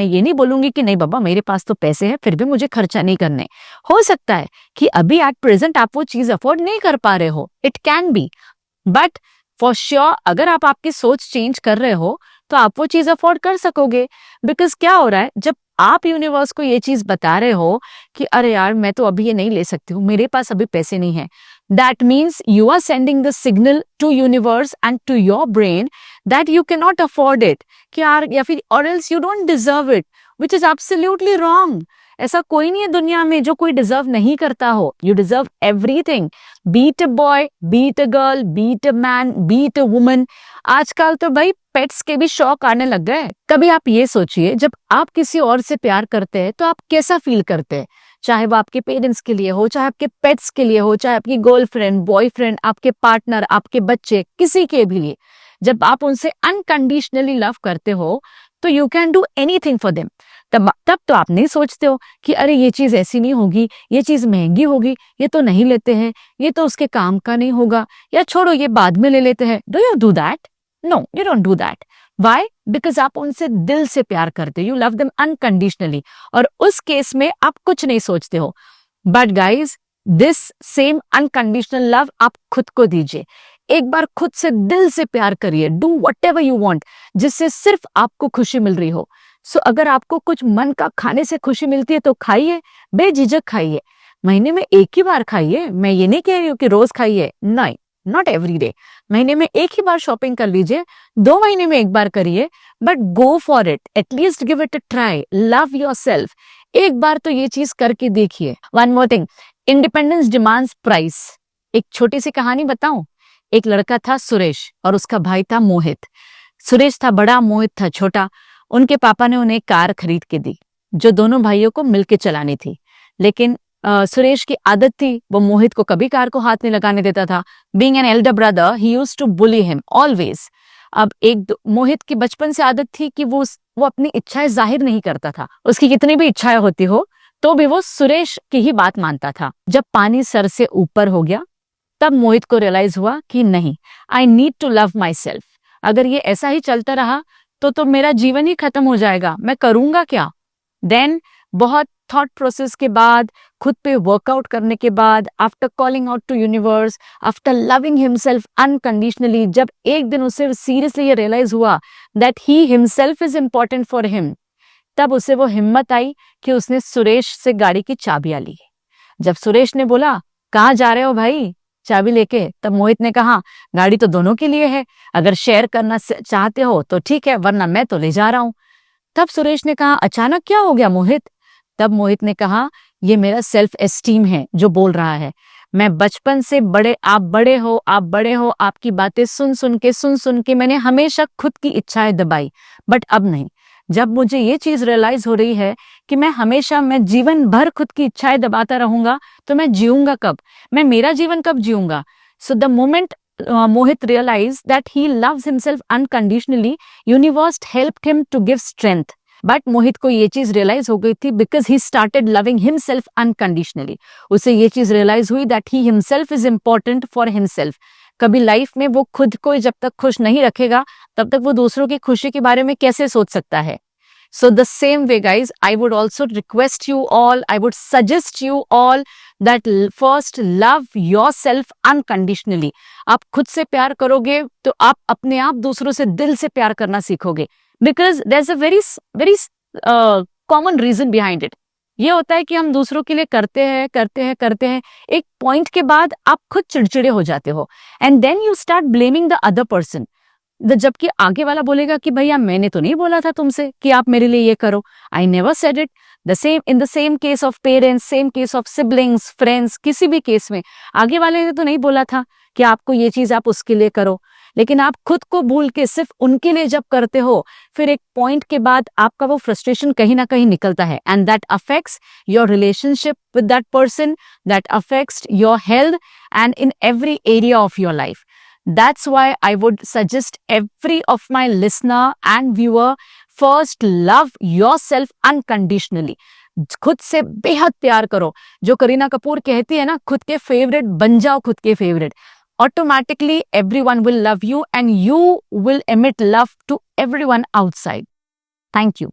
मैं ये नहीं बोलूंगी कि नहीं बाबा मेरे पास तो पैसे हैं फिर भी मुझे खर्चा नहीं करने। हो सकता है कि अभी एट प्रेजेंट आप वो चीज अफोर्ड नहीं कर पा रहे हो, it can be, but for sure अगर आप आपकी सोच चेंज कर रहे हो तो आप वो चीज अफोर्ड कर सकोगे। बिकॉज क्या हो रहा है, जब आप यूनिवर्स को ये चीज बता रहे हो कि अरे यार मैं तो अभी ये नहीं ले सकती हूँ, मेरे पास अभी पैसे नहीं है, that means you are sending the signal to universe and to your brain that you can not afford it, कि यार या फिर और else you don't deserve it, which is absolutely wrong. ऐसा कोई नहीं है दुनिया में जो कोई डिजर्व नहीं करता हो। You deserve everything, beat a boy, beat a girl, beat a man, beat a woman. आजकल तो भाई पेट्स के भी शौक आने लग गए। कभी आप ये सोचिए, जब आप किसी और से प्यार करते हैं तो आप कैसा फील करते हैं, चाहे वो आपके पेरेंट्स के लिए हो, चाहे आपके पेट्स के लिए हो, चाहे आपकी गर्लफ्रेंड, बॉयफ्रेंड, आपके पार्टनर, आपके बच्चे, किसी के भी लिए। जब आप उनसे अनकंडीशनली लव करते हो तो you can do anything for them. तब तो आप नहीं सोचते हो कि अरे ये चीज ऐसी नहीं होगी, ये चीज महंगी होगी, ये तो नहीं लेते हैं, ये तो उसके काम का नहीं होगा, या छोड़ो ये बाद में ले लेते हैं। Do you do that? No, you don't do that. Why? Because आप उनसे दिल से प्यार करते हो, यू लव देम अनकंडीशनली, और उस केस में आप कुछ नहीं सोचते हो। But guys, this same unconditional love आप खुद को दीजिए। एक बार खुद से दिल से प्यार करिए, डू व्हाटएवर यू वांट, जिससे सिर्फ आपको खुशी मिल रही हो। सो अगर आपको कुछ मन का खाने से खुशी मिलती है तो खाइए, बेझिझक खाइए। महीने में एक ही बार खाइए, मैं ये नहीं कह रही हूँ कि रोज खाइए, नहीं, नॉट एवरी डे। महीने में एक ही बार शॉपिंग कर लीजिए, 2 महीने में एक बार करिए, but go for it, at least give it a try, love yourself. एक बार तो ये चीज करके देखिए। One more thing, independence demands price. एक छोटी सी कहानी बताऊं। एक लड़का था सुरेश और उसका भाई था मोहित। सुरेश था बड़ा, मोहित था छोटा। उनके पापा ने उन्हें कार खरीद के दी जो दोनों भाइयों को मिलके चलानी थी। लेकिन सुरेश की आदत थी, वो मोहित को कभी कार को हाथ नहीं लगाने देता था। Being an elder brother, he used to bully him always. अब मोहित की बचपन से आदत थी कि वो अपनी इच्छाएं जाहिर नहीं करता था। उसकी कितनी भी इच्छाएं होती हो तो भी वो सुरेश की ही बात मानता था। जब पानी सर से ऊपर हो गया तब मोहित को रियलाइज हुआ कि नहीं, I need to love myself. अगर ये ऐसा ही चलता रहा तो मेरा जीवन ही खत्म हो जाएगा, मैं करूंगा क्या। देन बहुत थॉट प्रोसेस के बाद, खुद पे वर्कआउट करने के बाद, after calling out to universe, after loving himself unconditionally, जब एक दिन उसे सीरियसली ये रियलाइज हुआ that he himself is important for him, तब उसे वो हिम्मत आई कि उसने सुरेश से गाड़ी की चाबियां ली। जब सुरेश ने बोला कहाँ जा रहे हो भाई चाबी लेके, तब मोहित ने कहा गाड़ी तो दोनों के लिए है, अगर शेयर करना चाहते हो तो ठीक है, वरना मैं तो ले जा रहा हूं। तब सुरेश ने कहा अचानक क्या हो गया मोहित? तब मोहित ने कहा ये मेरा सेल्फ एस्टीम है जो बोल रहा है। मैं बचपन से आप बड़े हो, आपकी बातें सुन सुन के मैंने हमेशा खुद की इच्छाएं दबाई, बट अब नहीं। जब मुझे ये चीज रियलाइज हो रही है कि मैं जीवन भर खुद की इच्छाएं दबाता रहूंगा तो मैं जीऊंगा कब, मैं मेरा जीवन कब जीऊंगा। So the moment Mohit realized that he loves himself unconditionally, universe helped him to give strength. But Mohit को ये चीज रियलाइज हो गई थी because he started loving himself unconditionally. उसे ये चीज रियलाइज हुई that he himself is important for himself. कभी लाइफ में वो खुद को जब तक खुश नहीं रखेगा तब तक वो दूसरों की खुशी के बारे में कैसे सोच सकता है। So the same way guys, I would also request you all, I would suggest you all that first love yourself unconditionally. आप खुद से प्यार करोगे तो आप अपने आप दूसरों से दिल से प्यार करना सीखोगे। Because there's a very common reason behind it. ये होता है कि हम दूसरों के लिए करते हैं, एक पॉइंट के बाद आप खुद चिड़चिड़े हो जाते हो and then you start blaming the other person. जबकि आगे वाला बोलेगा कि भैया मैंने तो नहीं बोला था तुमसे कि आप मेरे लिए ये करो, I never said it. In the same case of parents, same case of siblings, friends, किसी भी केस में आगे वाले ने तो नहीं बोला था कि आपको ये चीज आप उसके लिए करो। लेकिन आप खुद को भूल के सिर्फ उनके लिए जब करते हो, फिर एक पॉइंट के बाद आपका वो फ्रस्ट्रेशन कहीं ना कहीं निकलता है and that affects your relationship with that person, that affects your health and in every area of your life. That's why I would suggest every of my listener and viewer, first love yourself unconditionally. खुद से बेहद प्यार करो. जो करीना कपूर कहती है ना, खुद के फेवरेट बन जाओ, खुद के favourite. Automatically everyone will love you and you will emit love to everyone outside. Thank you.